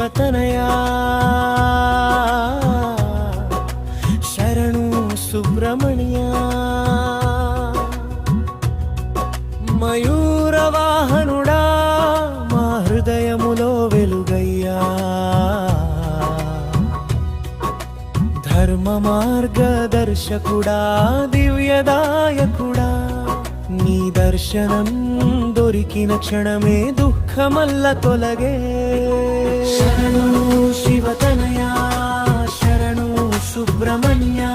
శివతనయా శరణు సుబ్రహ్మణ్యా మయూరవాహనుడా మా హృదయములో వెలుగయ్యా ధర్మ మార్గదర్శకుడా దివ్యదాయకుడా నీ దర్శనం దొరికిన క్షణమే దుఃఖమల్ల తొలగే శరణు శివతనయా శరణు సుబ్రహ్మణ్యా